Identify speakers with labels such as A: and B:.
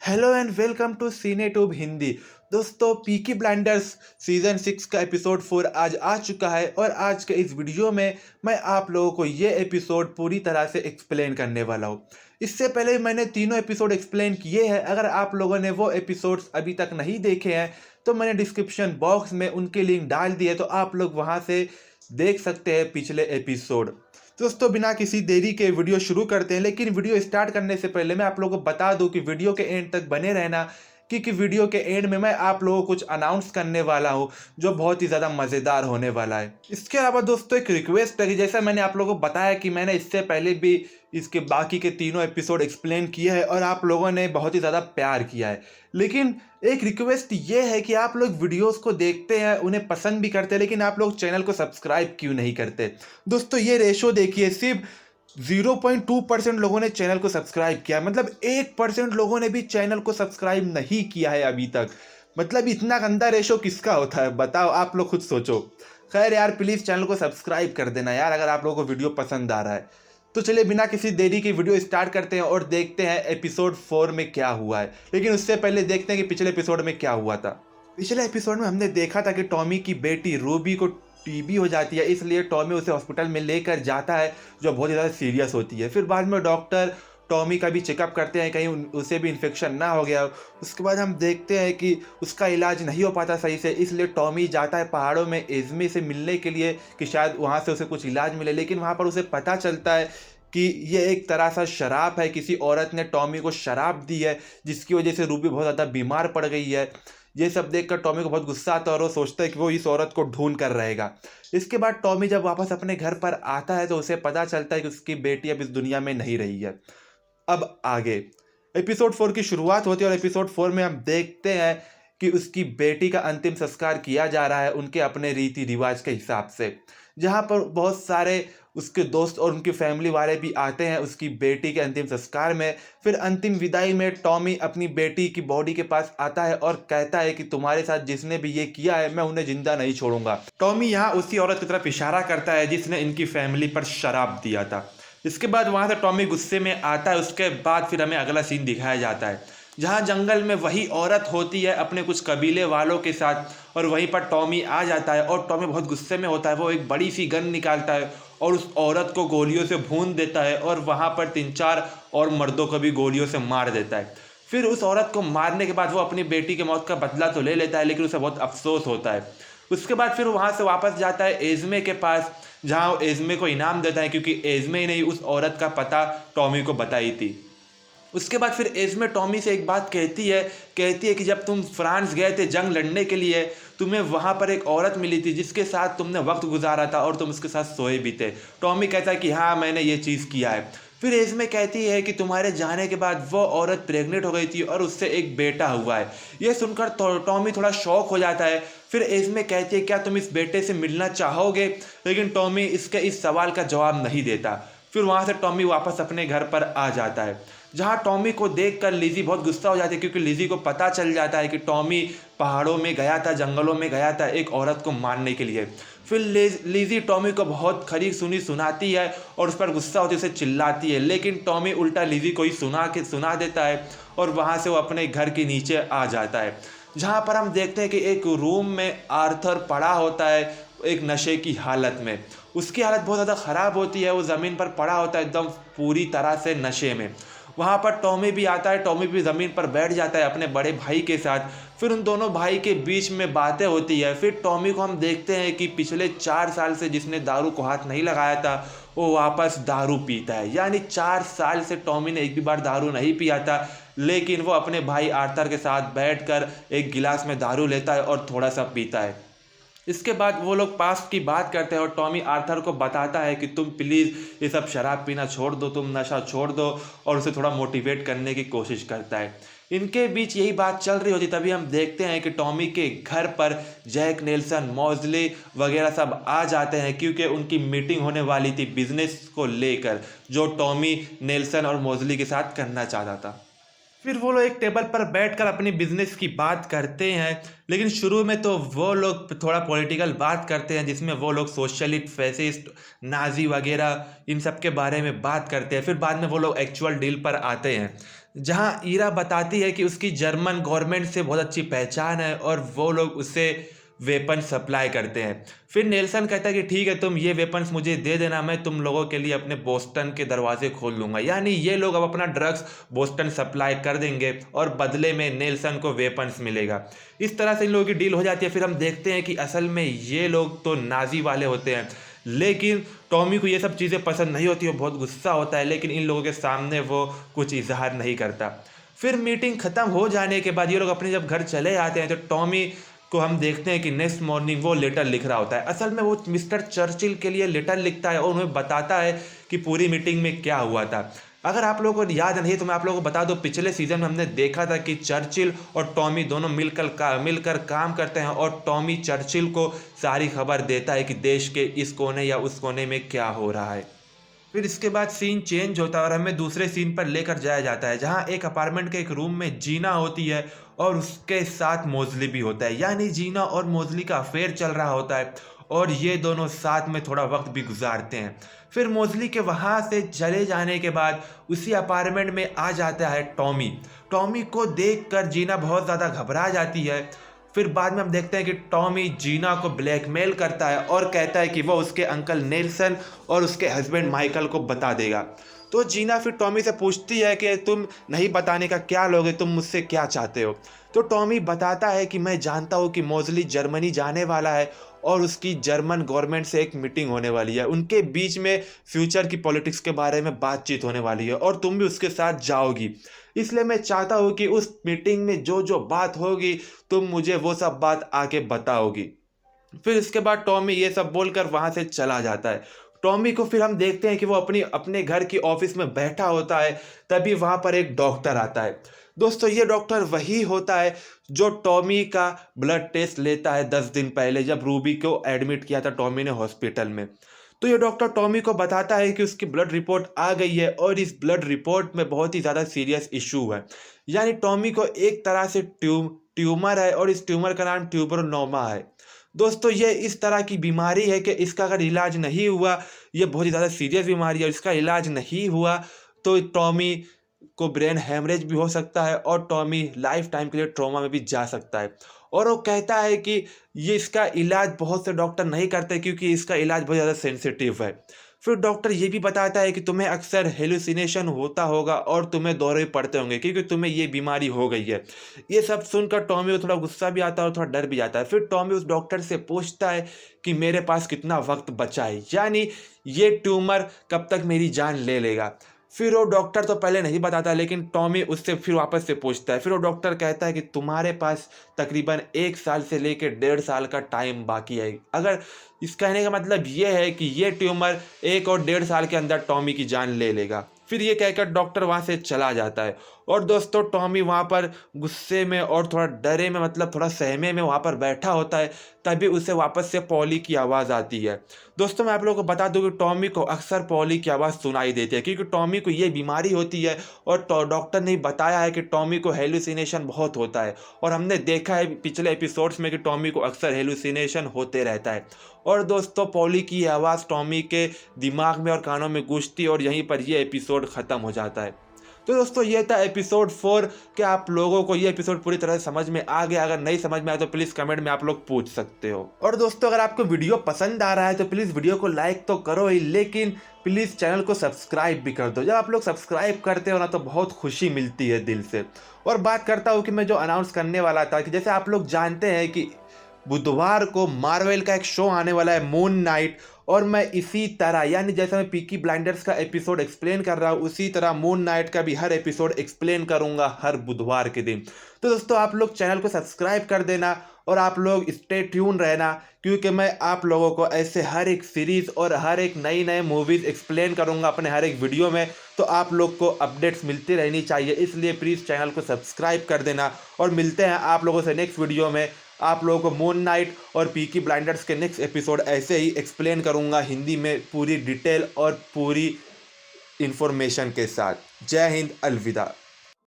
A: Hello and welcome to CineTube Hindi. दोस्तों, Peaky blinders season 6 का episode 4 आज आ चुका है और आज के इस वीडियो में मैं आप लोगों को ये एपिसोड पूरी तरह से एक्सप्लेन करने वाला हूँ। इससे पहले मैंने तीनों एपिसोड एक्सप्लेन किए हैं। अगर आप लोगों ने वो एपिसोड्स अभी तक नहीं देखे हैं तो मैंने डिस्क्रिप्शन बॉक्स में उनकी लिंक डाल दी है, तो आप लोग वहाँ से देख सकते हैं पिछले एपिसोड। दोस्तों, बिना किसी देरी के वीडियो शुरू करते हैं, लेकिन वीडियो स्टार्ट करने से पहले मैं आप लोगों को बता दूं कि वीडियो के एंड तक बने रहना, क्योंकि वीडियो के एंड में मैं आप लोगों को कुछ अनाउंस करने वाला हूं जो बहुत ही ज़्यादा मज़ेदार होने वाला है। इसके अलावा दोस्तों, एक रिक्वेस्ट है कि जैसा मैंने आप लोगों को बताया कि मैंने इससे पहले भी इसके बाकी के तीनों एपिसोड एक्सप्लेन किए हैं और आप लोगों ने बहुत ही ज़्यादा प्यार किया है, लेकिन एक रिक्वेस्ट ये है कि आप लोग वीडियोस को देखते हैं, उन्हें पसंद भी करते हैं, लेकिन आप लोग चैनल को सब्सक्राइब क्यों नहीं करते। दोस्तों, ये रेशो देखिए, सिर्फ 0.2% लोगों ने चैनल को सब्सक्राइब किया, मतलब 1% लोगों ने भी चैनल को सब्सक्राइब नहीं किया है अभी तक। मतलब इतना गंदा रेशो किसका होता है, बताओ, आप लोग खुद सोचो। खैर यार, प्लीज़ चैनल को सब्सक्राइब कर देना यार, अगर आप लोगों को वीडियो पसंद आ रहा है। तो चलिए बिना किसी देरी के वीडियो स्टार्ट करते हैं और देखते हैं एपिसोड 4 में क्या हुआ है। लेकिन उससे पहले देखते हैं कि पिछले एपिसोड में क्या हुआ था। पिछले एपिसोड में हमने देखा था कि टॉमी की बेटी रूबी को टीबी हो जाती है, इसलिए टॉमी उसे हॉस्पिटल में लेकर जाता है, जो बहुत ही ज़्यादा सीरियस होती है। फिर बाद में डॉक्टर टॉमी का भी चेकअप करते हैं, कहीं उसे भी इन्फेक्शन ना हो गया। उसके बाद हम देखते हैं कि उसका इलाज नहीं हो पाता सही से, इसलिए टॉमी जाता है पहाड़ों में एज़मी से मिलने के लिए कि शायद वहाँ से उसे कुछ इलाज मिले। लेकिन वहाँ पर उसे पता चलता है कि ये एक तरह सा शराब है, किसी औरत ने टॉमी को शराब दी है, जिसकी वजह से रूबी बहुत ज़्यादा बीमार पड़ गई है। ये सब देखकर टॉमी को बहुत गुस्सा आता है और वो सोचता है कि वो इस औरत को ढूंढ कर रहेगा। इसके बाद टॉमी जब वापस अपने घर पर आता है तो उसे पता चलता है कि उसकी बेटी अब इस दुनिया में नहीं रही है। अब आगे एपिसोड 4 की शुरुआत होती है और एपिसोड 4 में हम देखते हैं कि उसकी बेटी का अंतिम संस्कार किया जा रहा है उनके अपने रीति रिवाज के हिसाब से, जहाँ पर बहुत सारे उसके दोस्त और उनकी फैमिली वाले भी आते हैं उसकी बेटी के अंतिम संस्कार में। फिर अंतिम विदाई में टॉमी अपनी बेटी की बॉडी के पास आता है और कहता है कि तुम्हारे साथ जिसने भी ये किया है मैं उन्हें जिंदा नहीं छोड़ूंगा। टॉमी यहाँ उसी औरत की तरफ इशारा करता है जिसने इनकी फैमिली पर शराब दिया था। इसके बाद वहाँ से टॉमी गुस्से में आता है। उसके बाद फिर हमें अगला सीन दिखाया जाता है जहाँ जंगल में वही औरत होती है अपने कुछ कबीले वालों के साथ, और वहीं पर टॉमी आ जाता है और टॉमी बहुत गुस्से में होता है। वो एक बड़ी सी गन निकालता है और उस औरत को गोलियों से भून देता है और वहाँ पर 3-4 और मर्दों को भी गोलियों से मार देता है। फिर उस औरत को मारने के बाद वो अपनी बेटी की मौत का बदला तो ले लेता है, लेकिन उसे बहुत अफसोस होता है। उसके बाद फिर वहाँ से वापस जाता है एज़मे के पास, जहाँ वो एज़मे को इनाम देता है, क्योंकि एज़मे ने ही उस औरत का पता टॉमी को बताई थी। उसके बाद फिर एज़मे टॉमी से एक बात कहती है कि जब तुम फ्रांस गए थे जंग लड़ने के लिए, तुम्हें वहाँ पर एक औरत मिली थी जिसके साथ तुमने वक्त गुजारा था और तुम उसके साथ सोए भी थे। टॉमी कहता है कि हाँ, मैंने ये चीज़ किया है। फिर एज़मे कहती है कि तुम्हारे जाने के बाद वो औरत प्रेग्नेंट हो गई थी और उससे एक बेटा हुआ है। ये सुनकर टॉमी थोड़ा शॉक हो जाता है। फिर एज़मे कहती है क्या तुम इस बेटे से मिलना चाहोगे, लेकिन टॉमी इसके इस सवाल का जवाब नहीं देता। फिर वहाँ से टॉमी वापस अपने घर पर आ जाता है, जहाँ टॉमी को देखकर लिज़ी बहुत गुस्सा हो जाती है, क्योंकि लिज़ी को पता चल जाता है कि टॉमी पहाड़ों में गया था, जंगलों में गया था एक औरत को मारने के लिए। फिर लिज़ी टॉमी को बहुत खरी सुनी सुनाती है और उस पर गुस्सा होती है, उसे चिल्लाती है, लेकिन टॉमी उल्टा लिज़ी को ही सुना देता है और वहाँ से वो अपने घर के नीचे आ जाता है, जहाँ पर हम देखते हैं कि एक रूम में आर्थर पड़ा होता है एक नशे की हालत में। उसकी हालत बहुत ज़्यादा ख़राब होती है, वो ज़मीन पर पड़ा होता है एकदम पूरी तरह से नशे में। वहाँ पर टॉमी भी आता है, टॉमी भी ज़मीन पर बैठ जाता है अपने बड़े भाई के साथ। फिर उन दोनों भाई के बीच में बातें होती है। फिर टॉमी को हम देखते हैं कि पिछले 4 साल से जिसने दारू को हाथ नहीं लगाया था वो वापस दारू पीता है, यानी 4 साल से टॉमी ने एक भी बार दारू नहीं पिया था, लेकिन वो अपने भाई आर्थर के साथ बैठकर एक गिलास में दारू लेता है और थोड़ा सा पीता है। इसके बाद वो लोग पास्ट की बात करते हैं और टॉमी आर्थर को बताता है कि तुम प्लीज़ ये सब शराब पीना छोड़ दो, तुम नशा छोड़ दो, और उसे थोड़ा मोटिवेट करने की कोशिश करता है। इनके बीच यही बात चल रही होती तभी हम देखते हैं कि टॉमी के घर पर जैक नेल्सन, मॉज़ली वगैरह सब आ जाते हैं, क्योंकि उनकी मीटिंग होने वाली थी बिजनेस को लेकर, जो टॉमी नेल्सन और मॉज़ली के साथ करना चाहता था। फिर वो लोग एक टेबल पर बैठकर अपनी बिजनेस की बात करते हैं। लेकिन शुरू में तो वो लोग थोड़ा पॉलिटिकल बात करते हैं, जिसमें वो लोग सोशलिस्ट, फैसिस्ट, नाजी वगैरह इन सब के बारे में बात करते हैं। फिर बाद में वो लोग एक्चुअल डील पर आते हैं, जहां ईरा बताती है कि उसकी जर्मन गवर्नमेंट से बहुत अच्छी पहचान है और वो लोग उसे वेपन सप्लाई करते हैं। फिर नेल्सन कहता है कि ठीक है, तुम ये वेपन्स मुझे दे देना, मैं तुम लोगों के लिए अपने बोस्टन के दरवाजे खोल दूंगा। यानी ये लोग अब अपना ड्रग्स बोस्टन सप्लाई कर देंगे और बदले में नेल्सन को वेपन्स मिलेगा। इस तरह से इन लोगों की डील हो जाती है। फिर हम देखते हैं कि असल में ये लोग तो नाजी वाले होते हैं, लेकिन टॉमी को ये सब चीज़ें पसंद नहीं होती, वो बहुत गुस्सा होता है, लेकिन इन लोगों के सामने वो कुछ इजहार नहीं करता। फिर मीटिंग ख़त्म हो जाने के बाद ये लोग अपने जब घर चले आते हैं तो टॉमी को हम देखते हैं कि नेक्स्ट मॉर्निंग वो लेटर लिख रहा होता है। असल में वो मिस्टर चर्चिल के लिए लेटर लिखता है और उन्हें बताता है कि पूरी मीटिंग में क्या हुआ था। अगर आप लोगों को याद नहीं है तो मैं आप लोगों को बता दूं, पिछले सीजन में हमने देखा था कि चर्चिल और टॉमी दोनों मिलकर काम करते हैं और टॉमी चर्चिल को सारी खबर देता है कि देश के इस कोने या उस कोने में क्या हो रहा है। फिर इसके बाद सीन चेंज होता है और हमें दूसरे सीन पर लेकर जाया जाता है, जहां एक अपार्टमेंट के एक रूम में जीना होती है और उसके साथ मोजली भी होता है। यानी जीना और मोजली का अफेयर चल रहा होता है और ये दोनों साथ में थोड़ा वक्त भी गुजारते हैं। फिर मोजली के वहां से चले जाने के बाद उसी अपार्टमेंट में आ जाता है टॉमी। टॉमी को देखकर जीना बहुत ज़्यादा घबरा जाती है। फिर बाद में हम देखते हैं कि टॉमी जीना को ब्लैकमेल करता है और कहता है कि वो उसके अंकल नेल्सन और उसके हस्बैंड माइकल को बता देगा। तो जीना फिर टॉमी से पूछती है कि तुम नहीं बताने का क्या लोगे, तुम मुझसे क्या चाहते हो। तो टॉमी बताता है कि मैं जानता हूँ कि मोजली जर्मनी जाने वाला है और उसकी जर्मन गवर्नमेंट से एक मीटिंग होने वाली है, उनके बीच में फ्यूचर की पॉलिटिक्स के बारे में बातचीत होने वाली है और तुम भी उसके साथ जाओगी। इसलिए मैं चाहता हूँ कि उस मीटिंग में जो जो बात होगी तुम मुझे वो सब बात आके बताओगी। फिर इसके बाद टॉमी ये सब बोलकर वहाँ से चला जाता है। टॉमी को फिर हम देखते हैं कि वो अपने घर की ऑफिस में बैठा होता है, तभी वहाँ पर एक डॉक्टर आता है। दोस्तों, ये डॉक्टर वही होता है जो टॉमी का ब्लड टेस्ट लेता है 10 दिन पहले, जब रूबी को एडमिट किया था टॉमी ने हॉस्पिटल में। तो ये डॉक्टर टॉमी को बताता है कि उसकी ब्लड रिपोर्ट आ गई है और इस ब्लड रिपोर्ट में बहुत ही ज़्यादा सीरियस इशू है। यानी टॉमी को एक तरह से ट्यूमर है और इस ट्यूमर का नाम ट्यूबरनोमा है। दोस्तों, ये इस तरह की बीमारी है कि इसका अगर इलाज नहीं हुआ, ये बहुत ही ज़्यादा सीरियस बीमारी है, इसका इलाज नहीं हुआ तो टॉमी को ब्रेन हैमरेज भी हो सकता है और टॉमी लाइफ टाइम के लिए ट्रॉमा में भी जा सकता है। और वो कहता है कि ये इसका इलाज बहुत से डॉक्टर नहीं करते क्योंकि इसका इलाज बहुत ज़्यादा सेंसिटिव है। फिर डॉक्टर ये भी बताता है कि तुम्हें अक्सर हेलुसिनेशन होता होगा और तुम्हें दौरे पड़ते होंगे क्योंकि तुम्हें ये बीमारी हो गई है। ये सब सुनकर टॉमी को थोड़ा गुस्सा भी आता है और थोड़ा डर भी जाता है। फिर टॉमी उस डॉक्टर से पूछता है कि मेरे पास कितना वक्त बचा है, यानी ये ट्यूमर कब तक मेरी जान ले लेगा। फिर वो डॉक्टर तो पहले नहीं बताता, लेकिन टॉमी उससे फिर वापस से पूछता है। फिर वो डॉक्टर कहता है कि तुम्हारे पास तकरीबन 1 साल से लेकर 1.5 साल का टाइम बाकी है। अगर इस कहने का मतलब ये है कि ये ट्यूमर 1 और 1.5 साल के अंदर टॉमी की जान ले लेगा। फिर ये कहकर डॉक्टर वहाँ से चला जाता है और दोस्तों टॉमी वहाँ पर गुस्से में और थोड़ा डरे में, मतलब थोड़ा सहमे में वहाँ पर बैठा होता है। तभी उसे वापस से पॉली की आवाज़ आती है। दोस्तों, मैं आप लोगों को बता दूं कि टॉमी को अक्सर पॉली की आवाज़ सुनाई देती है क्योंकि टॉमी को ये बीमारी होती है और डॉक्टर ने बताया है कि टॉमी को हेलुसिनेशन बहुत होता है और हमने देखा है पिछले एपिसोड्स में कि टॉमी को अक्सर हेलुसिनेशन होते रहता है। और दोस्तों, पॉली की आवाज़ टॉमी के दिमाग में और कानों में गूंजती और यहीं पर यह एपिसोड ख़त्म हो जाता है। तो दोस्तों, ये था एपिसोड 4। क्या आप लोगों को ये एपिसोड पूरी तरह से समझ में आ गया? अगर नहीं समझ में आया तो प्लीज़ कमेंट में आप लोग पूछ सकते हो। और दोस्तों, अगर आपको वीडियो पसंद आ रहा है तो प्लीज़ वीडियो को लाइक तो करो ही, लेकिन प्लीज़ चैनल को सब्सक्राइब भी कर दो। जब आप लोग सब्सक्राइब करते हो ना तो बहुत खुशी मिलती है दिल से। और बात करता हूँ कि मैं जो अनाउंस करने वाला था कि जैसे आप लोग जानते हैं कि बुधवार को मार्वल का एक शो आने वाला है, मून नाइट, और मैं इसी तरह, यानी जैसे मैं पीकी ब्लाइंडर्स का एपिसोड एक्सप्लेन कर रहा हूँ उसी तरह मून नाइट का भी हर एपिसोड एक्सप्लेन करूँगा हर बुधवार के दिन। तो दोस्तों, आप लोग चैनल को सब्सक्राइब कर देना और आप लोग स्टे ट्यून रहना, क्योंकि मैं आप लोगों को ऐसे हर एक सीरीज़ और हर एक नई मूवीज़ एक्सप्लेन करूँगा अपने हर एक वीडियो में। तो आप लोग को अपडेट्स मिलती रहनी चाहिए, इसलिए प्लीज़ चैनल को सब्सक्राइब कर देना। और मिलते हैं आप लोगों से नेक्स्ट वीडियो में। आप लोगों को मून नाइट और पीकी ब्लाइंडर्स के नेक्स्ट एपिसोड ऐसे ही एक्सप्लेन करूंगा हिंदी में पूरी डिटेल और पूरी इन्फॉर्मेशन के साथ। जय हिंद, अलविदा।